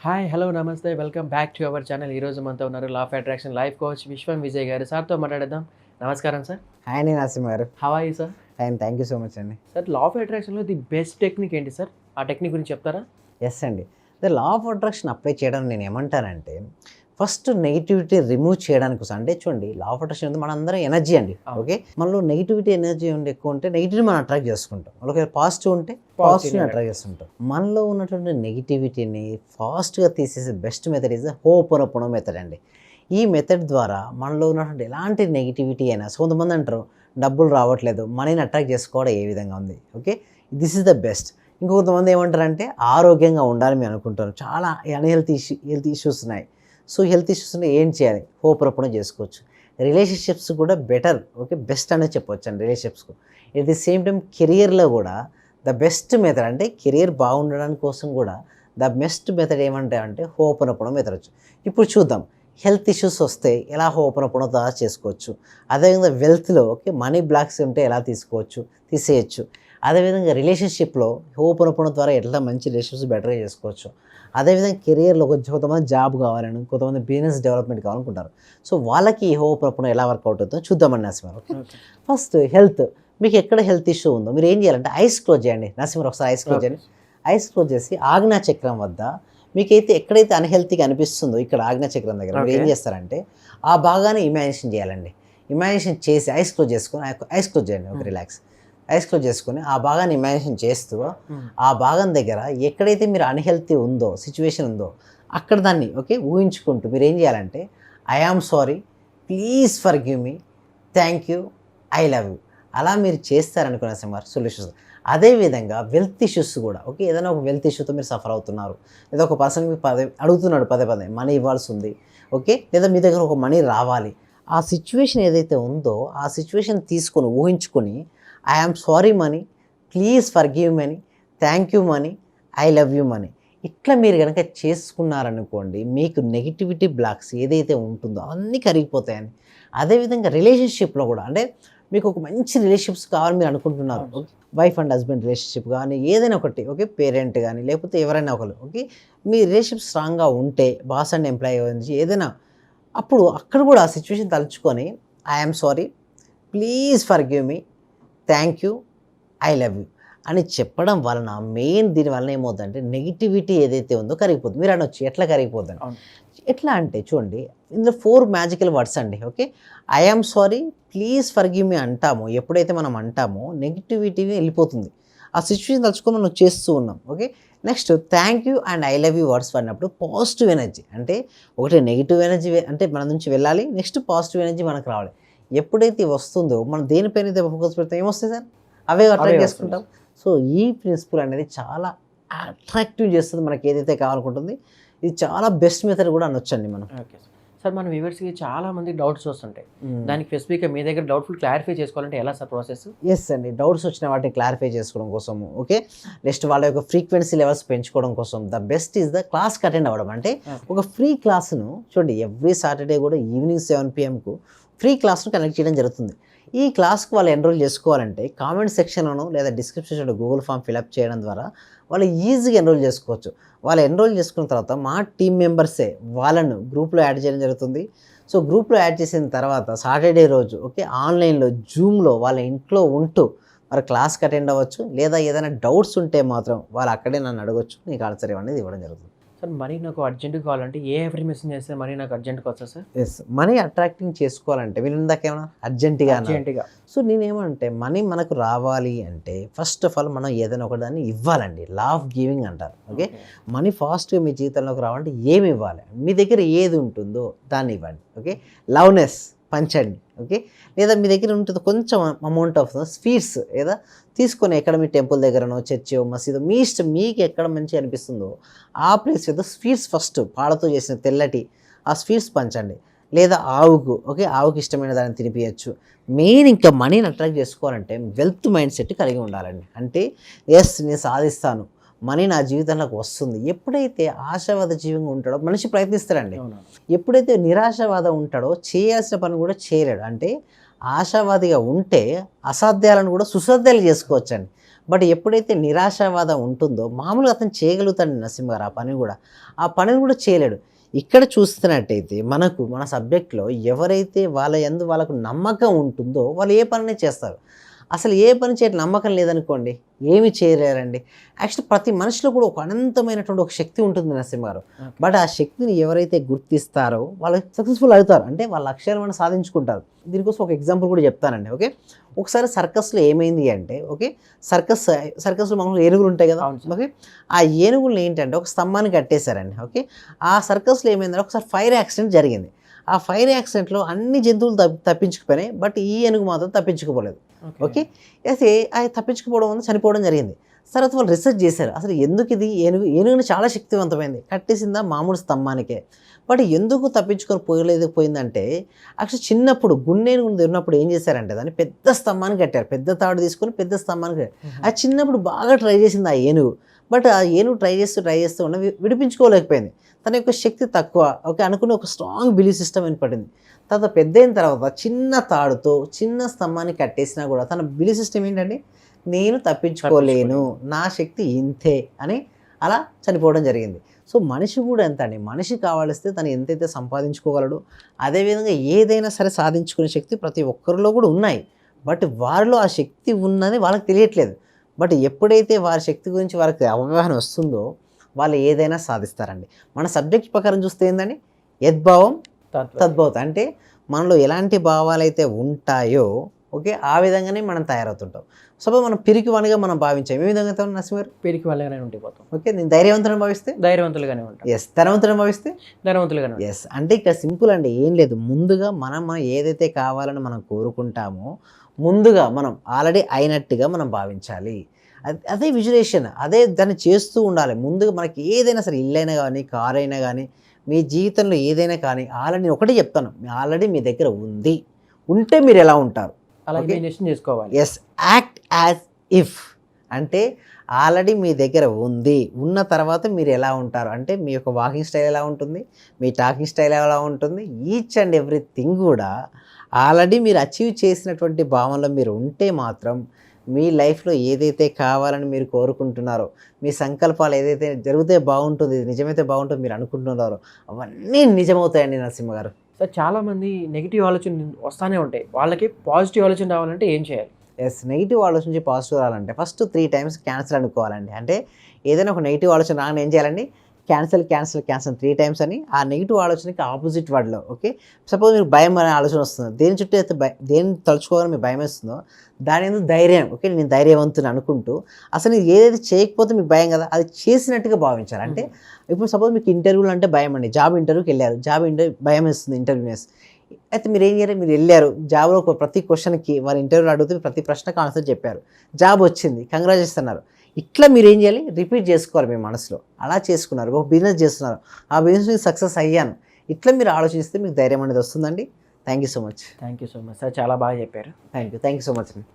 Hi hello నమస్తే welcome back to our channel. ఈరోజు మనతో ఉన్నారు law of attraction life coach Vishwam Vijay garu. సార్తో మాట్లాడేద్దాం. నమస్కారం సార్. హాయ్ అండి Narasimha garu. How are you sir? Fine, thank you so much అండి. సార్, లా ఆఫ్ అట్రాక్షన్లో ది బెస్ట్ టెక్నిక్ ఏంటి సార్? ఆ టెక్నిక్ గురించి చెప్తారా? ఎస్ అండి. The law of attraction apply చేయడం నేను ఏమంటానంటే, ఫస్ట్ నెగిటివిటీ రిమూవ్ చేయడానికి కోసం. అంటే చూడండి, లా ఆఫ్ అట్రాక్షన్ అంటే మనందరం ఎనర్జీ అండి. ఓకే, మనలో నెగిటివిటీ ఎనర్జీ ఉంటే ఎక్కువ ఉంటే నెగిటివ్ మనం అట్రాక్ట్ చేసుకుంటాం. ఒకవేళ పాజిటివ్ ఉంటే పాజిటివ్ని అట్రాక్ట్ చేస్తుంటాం. మనలో ఉన్నటువంటి నెగిటివిటీని ఫాస్ట్గా తీసేసే best method is Ho'oponopono method అండి. ఈ మెథడ్ ద్వారా మనలో ఉన్నటువంటి ఎలాంటి నెగిటివిటీ అయినా, సో కొంతమంది అంటారు డబ్బులు రావట్లేదు, మనీని అట్రాక్ట్ చేసుకోవడం ఏ విధంగా ఉంది. Okay, this is the best. ఇంకొంతమంది ఏమంటారంటే ఆరోగ్యంగా ఉండాలని మేము అనుకుంటారు. చాలా హెల్త్ ఇష్యూస్ ఉన్నాయి. సో హెల్త్ ఇష్యూస్ ఏం చేయాలి? హోపోనోపోనో చేసుకోవచ్చు. రిలేషన్షిప్స్ కూడా బెటర్, ఓకే, బెస్ట్ అనేది చెప్పవచ్చు అండి రిలేషన్షిప్స్కు. ఎట్ ది సేమ్ టైం కెరియర్లో కూడా ద బెస్ట్ మెథడ్, అంటే కెరియర్ బాగుండడానికి కోసం కూడా ద బెస్ట్ మెథడ్ ఏమంటారంటే హోపోనోపోనో మెథడ్ వచ్చు. ఇప్పుడు చూద్దాం, హెల్త్ ఇష్యూస్ వస్తే ఎలా హోపోనోపోనో చేసుకోవచ్చు. అదేవిధంగా వెల్త్లో ఓకే మనీ బ్లాక్స్ ఉంటే ఎలా తీసేయచ్చు. అదేవిధంగా రిలేషన్షిప్లో హోపోనోపోనో ద్వారా ఎట్లా మంచి రిలేషన్షిప్స్ బెటర్గా చేసుకోవచ్చు. అదేవిధంగా కెరియర్లో కొంతమంది జాబ్ కావాలని, కొంతమంది బిజినెస్ డెవలప్మెంట్ కావాలనుకుంటారు. సో వాళ్ళకి ఈ హోపోనోపోనో ఎలా వర్కౌట్ అవుతుందో చూద్దామండి నరసింహారావు. Okay, first health. మీకు ఎక్కడ హెల్త్ ఇష్యూ ఉందో మీరు ఏం చేయాలంటే ఐస్ క్లోజ్ చేయండి. నరసింహారావు ఒకసారి ఐస్ క్లోజ్ చేయండి. ఐస్ క్లోజ్ చేసి ఆజ్ఞా చక్రం వద్ద మీకైతే ఎక్కడైతే అన్హెల్తీగా అనిపిస్తుందో ఇక్కడ ఆజ్ఞా చక్రం దగ్గర మీరు ఏం చేస్తారంటే ఆ భాగాన్ని ఇమాజినేషన్ చేయాలండి. ఇమాజినేషన్ చేసి ఐస్ క్లోజ్ చేయండి. Okay, relax. ఐస్ క్లోజ్ చేసుకొని ఆ భాగాన్ని ఇమాజినేషన్ చేస్తూ ఆ భాగం దగ్గర ఎక్కడైతే మీరు అన్హెల్తీ ఉందో సిచ్యువేషన్ ఉందో అక్కడ దాన్ని ఓకే ఊహించుకుంటూ మీరు ఏం చేయాలంటే I am sorry, please forgive me, thank you, I love you. అలా మీరు చేస్తారనుకున్న సార్ సొల్యూషన్స్. అదేవిధంగా వెల్త్ ఇష్యూస్ కూడా ఓకే, ఏదైనా ఒక వెల్త్ ఇష్యూతో మీరు సఫర్ అవుతున్నారు, లేదా ఒక పర్సన్ మీకు అడుగుతున్నాడు పదే మనీ ఇవ్వాల్సి ఉంది, ఓకే, లేదా మీ దగ్గర ఒక మనీ రావాలి. ఆ సిచ్యువేషన్ ఏదైతే ఉందో ఆ సిచ్యువేషన్ తీసుకొని ఊహించుకొని I am sorry money, please forgive money, thank you money, I love you money. ఇట్లా మీరు కనుక చేసుకున్నారనుకోండి, మీకు నెగిటివిటీ బ్లాక్స్ ఏదైతే ఉంటుందో అన్నీ కరిగిపోతాయని. అదేవిధంగా రిలేషన్షిప్లో కూడా, అంటే మీకు ఒక మంచి రిలేషన్షిప్స్ కావాలని మీరు అనుకుంటున్నారు, వైఫ్ అండ్ హస్బెండ్ రిలేషన్షిప్ కానీ ఏదైనా ఒకటి ఓకే, పేరెంట్ కానీ లేకపోతే ఎవరైనా ఒకరు ఓకే, మీ రిలేషన్షిప్ స్ట్రాంగ్గా ఉంటే బాస్ అండ్ ఎంప్లాయీ గురించి ఏదైనా, అప్పుడు అక్కడ కూడా ఆ సిచ్యువేషన్ తలుచుకొని I am sorry, please forgive me, thank you, I love you అని చెప్పడం వలన మెయిన్ దీనివలన ఏమవుతుందంటే నెగిటివిటీ ఏదైతే ఉందో కరిగిపోతుంది. మీరు అనొచ్చు ఎట్లా కరిగిపోతుంది? ఎట్లా అంటే చూడండి, ఇందులో 4 మ్యాజికల్ వర్డ్స్ అండి. Okay, I am sorry, please forgive me అంటాము. ఎప్పుడైతే మనం అంటామో నెగిటివిటీ వెళ్ళిపోతుంది. ఆ సిచ్యువేషన్ తలుచుకొని మనం చేస్తూ ఉన్నాం. Okay, next thank you and I love you words వాడినప్పుడు పాజిటివ్ ఎనర్జీ, అంటే ఒకటి నెగిటివ్ ఎనర్జీ అంటే మన నుంచి వెళ్ళాలి, నెక్స్ట్ పాజిటివ్ ఎనర్జీ మనకు రావాలి. ఎప్పుడైతే వస్తుందో మనం దేనిపైన అయితే ఫోకస్ పెడతాం ఏమొస్తాయి సార్? అవే అట్రాక్ట్ చేసుకుంటాం. సో ఈ ప్రిన్సిపల్ అనేది చాలా అట్రాక్టివ్ చేస్తుంది మనకి ఏదైతే కావాలనుకుంటుంది. ఇది చాలా బెస్ట్ మెథడ్ కూడా అనొచ్చండి మనం. ఓకే సార్, మన వ్యూవర్స్కి చాలా మంది డౌట్స్ వస్తుంటాయి. దానికి స్పెసిఫిక్గా మీ దగ్గర డౌట్ఫుల్ క్లారిఫై చేసుకోవాలంటే ఎలా సార్ ప్రాసెస్? ఎస్ అండి, డౌట్స్ వచ్చిన వాటిని క్లారిఫై చేసుకోవడం కోసం ఓకే, నెక్స్ట్ వాళ్ళ యొక్క ఫ్రీక్వెన్సీ లెవెల్స్ పెంచుకోవడం కోసం ద బెస్ట్ ఈజ్ ద క్లాస్కి అటెండ్ అవ్వడం. అంటే ఒక ఫ్రీ క్లాస్ను చూడండి, ఎవ్రీ సాటర్డే కూడా ఈవినింగ్ 7 PM ఫ్రీ క్లాస్ను కనెక్ట్ చేయడం జరుగుతుంది. ఈ క్లాస్కి వాళ్ళు ఎన్రోల్ చేసుకోవాలంటే కామెంట్ సెక్షన్లోనూ లేదా డిస్క్రిప్షన్లో గూగుల్ ఫామ్ ఫిలప్ చేయడం ద్వారా వాళ్ళు ఈజీగా ఎన్రోల్ చేసుకోవచ్చు. వాళ్ళు ఎన్రోల్ చేసుకున్న తర్వాత మా టీమ్ మెంబర్సే వాళ్ళను గ్రూప్లో యాడ్ చేయడం జరుగుతుంది. సో గ్రూప్లో యాడ్ చేసిన తర్వాత సాటర్డే రోజు ఓకే ఆన్లైన్లో జూమ్లో వాళ్ళ ఇంట్లో ఉంటూ మరి క్లాస్కి అటెండ్ అవ్వచ్చు. లేదా ఏదైనా డౌట్స్ ఉంటే మాత్రం వాళ్ళు అక్కడే నన్ను అడగొచ్చు, నీకు ఆన్సర్ అనేది ఇవ్వడం జరుగుతుంది. సార్, మనీ నాకు అర్జెంట్గా కావాలంటే ఏ అఫర్మేషన్ చేస్తే మనీ నాకు అర్జెంట్గా వస్తుంది సార్? ఎస్, మనీ అట్రాక్టింగ్ చేసుకోవాలంటే మీరు ఇందాకేమన్నా అర్జెంటుగా. సో నేనేమంటే మనీ మనకు రావాలి అంటే ఫస్ట్ ఆఫ్ ఆల్ మనం ఏదైనా ఒక దాన్ని ఇవ్వాలండి. లా ఆఫ్ గివింగ్ అంటారు. ఓకే, మనీ ఫాస్ట్గా మీ జీవితంలోకి రావాలంటే ఏమి ఇవ్వాలి? మీ దగ్గర ఏది ఉంటుందో దాన్ని ఇవ్వండి. ఓకే, లవ్నెస్ పంచండి. ఓకే, లేదా మీ దగ్గర ఉంటుంది కొంచెం అమౌంట్ ఆఫ్ స్వీట్స్ లేదా తీసుకొని ఎక్కడ మీ టెంపుల్ దగ్గరనో చర్చో మసీదో మీ ఇష్టం, మీకు ఎక్కడ మంచి అనిపిస్తుందో ఆ ప్లేస్ మీద స్వీట్స్ ఫస్ట్ పాలతో చేసిన తెల్లటి ఆ స్వీట్స్ పంచండి. లేదా ఆవుకు ఓకే, ఆవుకి ఇష్టమైన దాన్ని తినిపించచ్చు. మెయిన్ ఇంకా మనీని అట్రాక్ట్ చేసుకోవాలంటే వెల్త్ మైండ్ సెట్ కలిగి ఉండాలండి. అంటే ఎస్ నేను సాధిస్తాను, మనీ నా జీవితంలోకి వస్తుంది. ఎప్పుడైతే ఆశావాద జీవంగా ఉంటాడో మనిషి ప్రయత్నిస్తాడండి. ఎప్పుడైతే నిరాశావాదం ఉంటాడో చేయాల్సిన పని కూడా చేయలేడు. అంటే ఆశావాదిగా ఉంటే అసాధ్యాలను కూడా సుసాధ్యాలు చేసుకోవచ్చండి. బట్ ఎప్పుడైతే నిరాశావాదం ఉంటుందో మామూలుగా అతను చేయగలుగుతాడు నరసింహ గారు ఆ పనిని కూడా చేయలేడు. ఇక్కడ చూస్తున్నట్టయితే మన సబ్జెక్ట్లో ఎవరైతే వాళ్ళ యందు వాళ్ళకు నమ్మకం ఉంటుందో వాళ్ళు ఏ పనిని చేస్తారు. అసలు ఏ పని చేయడం నమ్మకం లేదనుకోండి ఏమి చేయలేరండి. యాక్చువల్లీ ప్రతి మనిషిలో కూడా ఒక అనంతమైనటువంటి ఒక శక్తి ఉంటుంది నరసింహ గారు. బట్ ఆ శక్తిని ఎవరైతే గుర్తిస్తారో వాళ్ళు సక్సెస్ఫుల్ అవుతారు, అంటే వాళ్ళ లక్ష్యాలు మనం సాధించుకుంటారు. దీనికోసం ఒక ఎగ్జాంపుల్ కూడా చెప్తానండి. ఓకే, ఒకసారి సర్కస్లో ఏమైంది అంటే, ఓకే, సర్కస్లో మామూలుగా ఏనుగులు ఉంటాయి కదా. ఓకే, ఆ ఏనుగులు ఏంటంటే ఒక స్తంభాన్ని కట్టేశారండి. ఓకే, ఆ సర్కస్లో ఏమైందంటే ఒకసారి ఫైర్ యాక్సిడెంట్ జరిగింది. ఆ ఫైర్ యాక్సిడెంట్లో అన్ని జంతువులు తప్పించుకుపోయినాయి, బట్ ఈ ఏనుగు మాత్రం తప్పించుకోలేదు. ఓకే, అయితే అది తప్పించుకుపోవడం వల్ల చనిపోవడం జరిగింది. తర్వాత వాళ్ళు రీసెర్చ్ చేశారు, అసలు ఎందుకు ఇది ఏనుగుని చాలా శక్తివంతమైంది, కట్టేసిందా మామూలు స్తంభానికే, బట్ ఎందుకు తప్పించుకొని పోయిందంటే యాక్చువల్ చిన్నప్పుడు గుండెనుగుని ఉన్నప్పుడు ఏం చేశారంటే దాన్ని పెద్ద స్తంభానికి కట్టారు. పెద్ద తాడు తీసుకొని పెద్ద స్తంభానికి కట్టారు. అది చిన్నప్పుడు బాగా ట్రై చేసింది ఆ ఏనుగు, బట్ ఆ ఏనుగు ట్రై చేస్తూ ఉన్న విడిపించుకోలేకపోయింది. తన యొక్క శక్తి తక్కువ. ఓకే, అనుకుని ఒక స్ట్రాంగ్ బిలీఫ్ సిస్టమ్ ఏర్పడింది. తర్వాత పెద్ద అయిన తర్వాత చిన్న తాడుతో చిన్న స్తంభాన్ని కట్టేసినా కూడా తన బిలీఫ్ సిస్టమ్ ఏంటంటే నేను తప్పించుకోలేను, నా శక్తి ఇంతే అని అలా చనిపోవడం జరిగింది. సో మనిషి కూడా ఎంత అండి, మనిషి కావాలిస్తే తను ఎంతైతే సంపాదించుకోగలడో అదేవిధంగా ఏదైనా సరే సాధించుకునే శక్తి ప్రతి ఒక్కరిలో కూడా ఉన్నాయి. బట్ వారిలో ఆ శక్తి ఉన్నది వాళ్ళకి తెలియట్లేదు. బట్ ఎప్పుడైతే వారి శక్తి గురించి వారికి అవగాహన వస్తుందో వాళ్ళు ఏదైనా సాధిస్తారండి. మన సబ్జెక్ట్ ప్రకారం చూస్తే ఏంటండి, యద్భావం తద్భవత, అంటే మనలో ఎలాంటి భావాలు అయితే ఉంటాయో ఓకే ఆ విధంగానే మనం తయారవుతుంటాం. సపోజ్ మనం పిరికివానిగా మనం భావించాం, ఏ విధంగా అవుతాం నరసింహ గారు? పిరికి వాళ్ళగానే ఉండిపోతాం. ఓకే, నేను ధైర్యవంతులను భావిస్తే ధైర్యవంతులుగానే ఉంటాం. ఎస్, ధనవంతులను భావిస్తే ధనవంతులుగానే. ఎస్, అంటే ఇక్కడ సింపుల్ అండి, ఏం లేదు. ముందుగా మనం ఏదైతే కావాలని మనం కోరుకుంటామో ముందుగా మనం ఆల్రెడీ అయినట్టుగా మనం భావించాలి. అదే విజులేషన్, అదే దాన్ని చేస్తూ ఉండాలి. ముందుగా మనకి ఏదైనా సరే ఇల్లు అయినా కానీ కార్ అయినా కానీ మీ జీవితంలో ఏదైనా కానీ ఆల్రెడీ నేను ఒకటే చెప్తాను, ఆల్రెడీ మీ దగ్గర ఉంటే మీరు ఎలా ఉంటారు అలా ఇమాజినేషన్ చేసుకోవాలి. ఎస్, యాక్ట్ యాజ్ ఇఫ్, అంటే ఆల్రెడీ మీ దగ్గర ఉన్న తర్వాత మీరు ఎలా ఉంటారు అంటే మీ యొక్క వాకింగ్ స్టైల్ ఎలా ఉంటుంది, మీ టాకింగ్ స్టైల్ ఎలా ఉంటుంది, ఈచ్ అండ్ ఎవ్రీథింగ్ కూడా ఆల్రెడీ మీరు అచీవ్ చేసినటువంటి భావనలో మీరు ఉంటే మాత్రం మీ లైఫ్లో ఏదైతే కావాలని మీరు కోరుకుంటున్నారో, మీ సంకల్పాలు ఏదైతే జరిగితే బాగుంటుంది, నిజమైతే బాగుంటుంది మీరు అనుకుంటున్నారో అవన్నీ నిజమవుతాయండి నరసింహ గారు. సో చాలామంది నెగిటివ్ ఆలోచన వస్తూనే ఉంటాయి, వాళ్ళకి పాజిటివ్ ఆలోచన రావాలంటే ఏం చేయాలి? ఎస్, నెగిటివ్ ఆలోచన నుంచి పాజిటివ్ రావాలంటే ఫస్ట్ 3 times క్యాన్సిల్ అనుకోవాలండి. అంటే ఏదైనా ఒక నెగిటివ్ ఆలోచన రాగానే ఏం చేయాలండి, క్యాన్సిల్ 3 times అని ఆ నెగిటివ్ ఆలోచనకి ఆపోజిట్ వర్డ్లో. ఓకే, సపోజ్ మీకు భయం అనే ఆలోచన వస్తుంది, దేని చుట్టూ అయితే దేని తలుచుకోవాలని మీకు భయం వేస్తుందో దాని ఎందుకు ధైర్యం, ఓకే నేను ధైర్యవంతుని అనుకుంటూ అసలు మీరు ఏదైతే చేయకపోతే మీకు భయం కదా అది చేసినట్టుగా భావించాలి. అంటే ఇప్పుడు సపోజ్ మీకు ఇంటర్వ్యూలు అంటే భయం అండి, జాబ్ ఇంటర్వ్యూకి వెళ్ళారు, భయం వేస్తుంది ఇంటర్వ్యూనెస్, అయితే మీరు ఏం చేయాలి, మీరు వెళ్ళారు జాబ్లో ప్రతి క్వశ్చన్కి వారు ఇంటర్వ్యూలో అడిగితే ప్రతి ప్రశ్నకు ఆన్సర్ చెప్పారు, జాబ్ వచ్చింది, కంగ్రాచులేషన్ అన్నారు. ఇట్లా మీరు ఏం చేయాలి, రిపీట్ చేసుకోవాలి మీ మనసులో. అలా చేసుకున్నారు, ఒక బిజినెస్ చేస్తున్నారు, ఆ బిజినెస్ మీకు సక్సెస్ అయ్యాను, ఇట్లా మీరు ఆలోచిస్తే మీకు ధైర్యం అనేది వస్తుందండి. Thank you so much sir, చాలా బాగా చెప్పారు. థ్యాంక్ యూ సో మచ్ అండి.